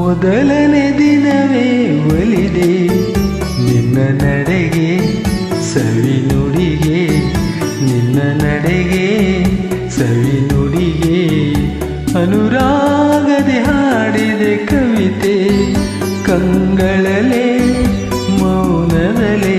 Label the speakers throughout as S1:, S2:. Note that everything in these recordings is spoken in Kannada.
S1: ಮೊದಲನೇ ದಿನವೇ ಒಲಿದೆ ನಿನ್ನ ನಡೆಗೆ ಸವಿ ನುಡಿಗೆ, ನಿನ್ನ ನಡೆಗೆ ಸವಿ ನುಡಿಗೆ. ಅನುರಾಗದೆ ಹಾಡಿದೆ ಕವಿತೆ ಕಂಗಳಲೆ ಮೌನದಲೇ.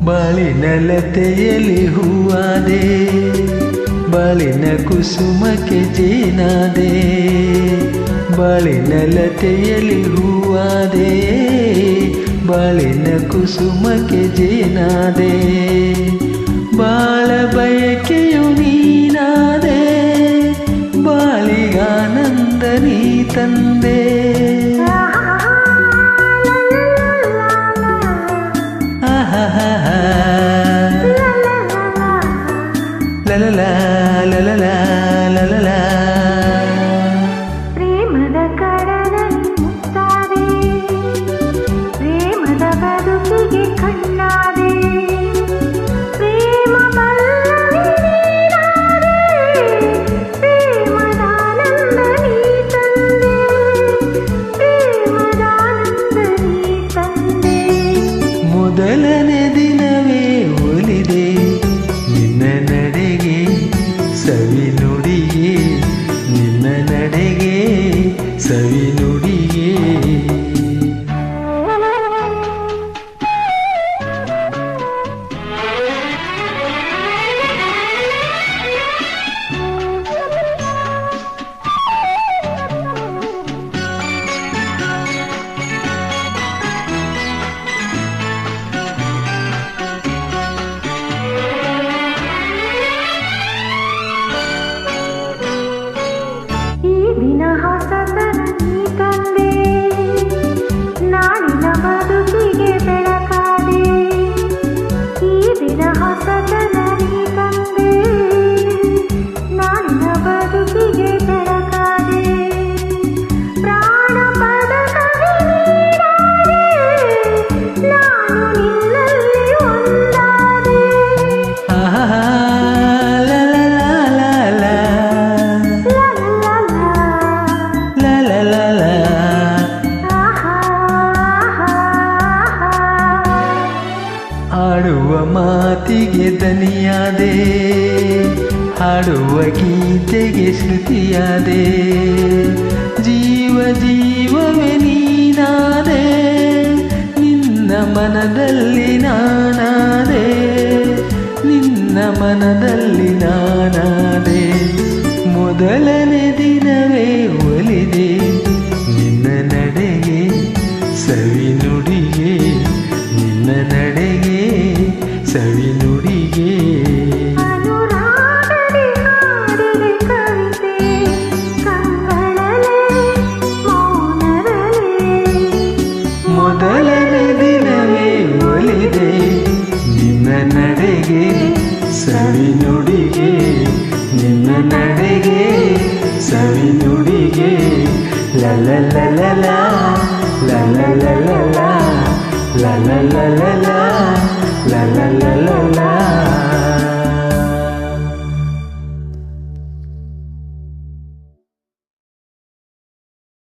S1: ಬಾಳಿನ ಲತೆಯಲ್ಲಿ ಹೂವಾದೆ, ಬಾಳಿನ ಕುಸುಮಕ್ಕೆ ಜೇನಾದೆ. ಬಾಳಿನ ಲತೆಯಲ್ಲಿ ಹೂವಾದೆ, ಬಾಳಿನ ಕುಸುಮಕ್ಕೆ ಜೇನಾದೆ. ಬಾಳ ಬಯಕೆಯು ನೀನಾದೆ, ಬಾಳಿಗಾನಂದ ನೀ ತಂದೆ.
S2: ಪ್ರೇಮದ ಕಡಲಲ್ಲಿ ಮುತ್ತಾದೆ, ಪ್ರೇಮದ ಬದುಕಿಗೆ ಕಣ್ಣಾದೆ. ಪ್ರೇಮ ಪಲ್ಲವಿ ನೀನಾದೆ, ಪ್ರೇಮದಾನಂದ ನೀ ತಂದೆ, ಪ್ರೇಮದಾನಂದ ನೀ ತಂದೆ.
S1: ಮೊದಲನೇ ದಿನವೇ ಒಲಿದೆ ನಿನ್ನ ನಡೆಗೆ ಸವಿ ನುಡಿಗೆ, ನಿನ್ನ ನಡೆಗೆ ಸವಿ ನುಡಿಗೆ.
S2: ದಿನ ಹೊಸತನ ನೀ ತಂದೆ, ನಾಡಿನ ಬದುಕಿಗೆ ಬೆಳಕಾದೆ. ಈ ದಿನ ಹೊಸತನ ನೀ ತಂದೆ, ನಾಡಿನ ಬದುಕಿಗೆ ಬೆಳಕಾದೆ. ಪ್ರಾಣ ಪದಕವೇ ನೀನಾದೆ, ನಾನು ನಿನ್ನಲ್ಲಿ ಒಂದಾದೆ.
S1: ಆಡುವ ಮಾತಿಗೆ ದನಿಯಾದೆ, ಹಾಡುವ ಗೀತೆಗೆ ಶ್ರುತಿಯಾದೆ. ಜೀವ ಜೀವವೇ ನೀನಾದೆ, ನಿನ್ನ ಮನದಲ್ಲಿ ನಾನಾದೆ, ನಿನ್ನ ಮನದಲ್ಲಿ ನಾನಾದೆ. ಮೊದಲನೇ ದಿನವೇ ಒಲಿದೆ ನಿನ್ನ ನಡೆಗೆ ಸವಿ ನುಡಿಗೆ, ನಿನ್ನ ನಡೆಗೆ ಸವಿ ನುಡಿಗೆ.
S2: ಅನುರಾಗದೆ ಹಾಡಿದೆ ಕವಿತೆ ಕಂಗಳಲೆ ಮೌನದಲೇ.
S1: ಮೊದಲನೇ ದಿನವೇ ಒಲಿದೆ ನಿನ್ನ ನಡೆಗೆ ಸವಿ ನುಡಿಗೆ, ನಿನ್ನ ನಡೆಗೆ ಸವಿ ನುಡಿಗೆ. ಲಲಲಲಲ ಲಲಲಲಲ ಲಲಲಲಲ ಲಲಲಲಲ.